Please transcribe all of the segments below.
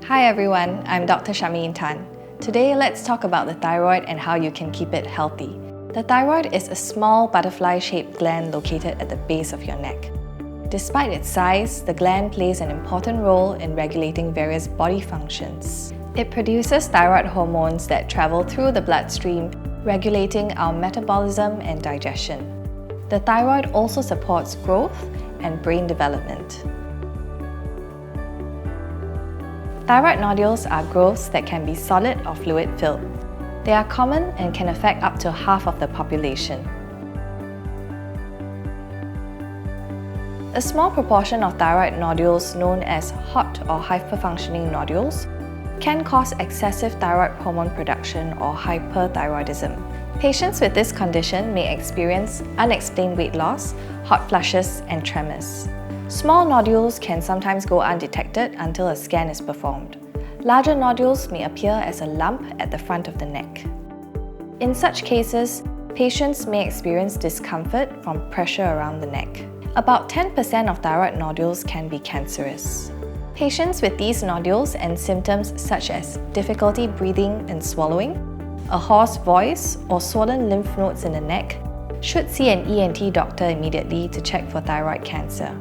Hi everyone, I'm Dr. Charmaine Tan. Today, let's talk about the thyroid and how you can keep it healthy. The thyroid is a small butterfly-shaped gland located at the base of your neck. Despite its size, the gland plays an important role in regulating various body functions. It produces thyroid hormones that travel through the bloodstream, regulating our metabolism and digestion. The thyroid also supports growth and brain development. Thyroid nodules are growths that can be solid or fluid-filled. They are common and can affect up to half of the population. A small proportion of thyroid nodules, known as hot or hyperfunctioning nodules, can cause excessive thyroid hormone production or hyperthyroidism. Patients with this condition may experience unexplained weight loss, hot flushes, and tremors. Small nodules can sometimes go undetected until a scan is performed. Larger nodules may appear as a lump at the front of the neck. In such cases, patients may experience discomfort from pressure around the neck. About 10% of thyroid nodules can be cancerous. Patients with these nodules and symptoms such as difficulty breathing and swallowing, a hoarse voice, or swollen lymph nodes in the neck should see an ENT doctor immediately to check for thyroid cancer.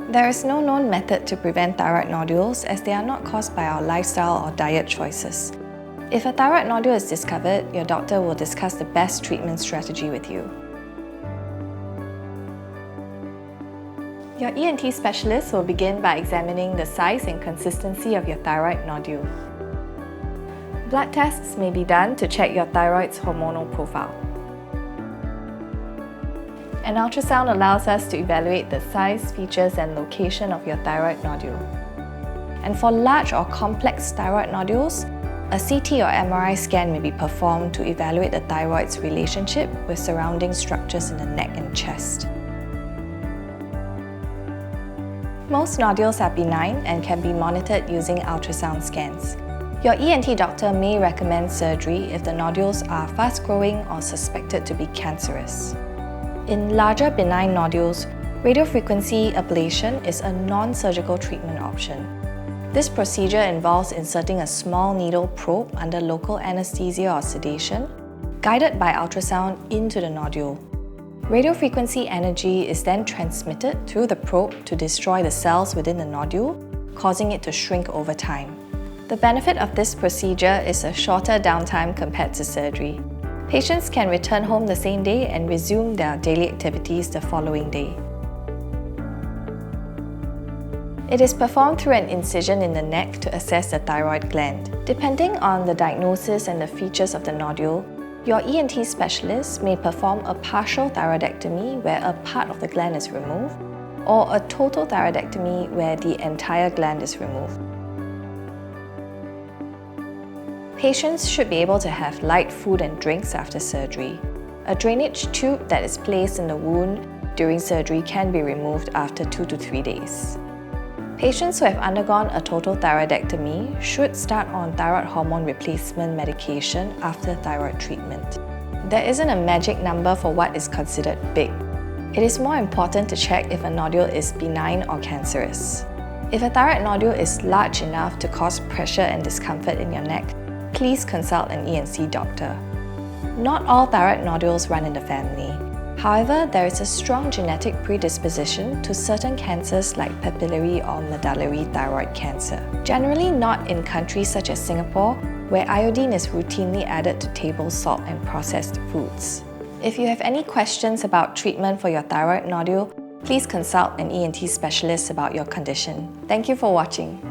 There is no known method to prevent thyroid nodules as they are not caused by our lifestyle or diet choices. If a thyroid nodule is discovered, your doctor will discuss the best treatment strategy with you. Your ENT specialist will begin by examining the size and consistency of your thyroid nodule. Blood tests may be done to check your thyroid's hormonal profile. An ultrasound allows us to evaluate the size, features, and location of your thyroid nodule. And for large or complex thyroid nodules, a CT or MRI scan may be performed to evaluate the thyroid's relationship with surrounding structures in the neck and chest. Most nodules are benign and can be monitored using ultrasound scans. Your ENT doctor may recommend surgery if the nodules are fast-growing or suspected to be cancerous. In larger benign nodules, radiofrequency ablation is a non-surgical treatment option. This procedure involves inserting a small needle probe under local anesthesia or sedation, guided by ultrasound into the nodule. Radiofrequency energy is then transmitted through the probe to destroy the cells within the nodule, causing it to shrink over time. The benefit of this procedure is a shorter downtime compared to surgery. Patients can return home the same day and resume their daily activities the following day. It is performed through an incision in the neck to assess the thyroid gland. Depending on the diagnosis and the features of the nodule, your ENT specialist may perform a partial thyroidectomy where a part of the gland is removed, or a total thyroidectomy where the entire gland is removed. Patients should be able to have light food and drinks after surgery. A drainage tube that is placed in the wound during surgery can be removed after 2 to 3 days. Patients who have undergone a total thyroidectomy should start on thyroid hormone replacement medication after thyroid treatment. There isn't a magic number for what is considered big. It is more important to check if a nodule is benign or cancerous. If a thyroid nodule is large enough to cause pressure and discomfort in your neck, please consult an ENT doctor. Not all thyroid nodules run in the family. However, there is a strong genetic predisposition to certain cancers like papillary or medullary thyroid cancer. Generally not in countries such as Singapore, where iodine is routinely added to table salt and processed foods. If you have any questions about treatment for your thyroid nodule, please consult an ENT specialist about your condition. Thank you for watching.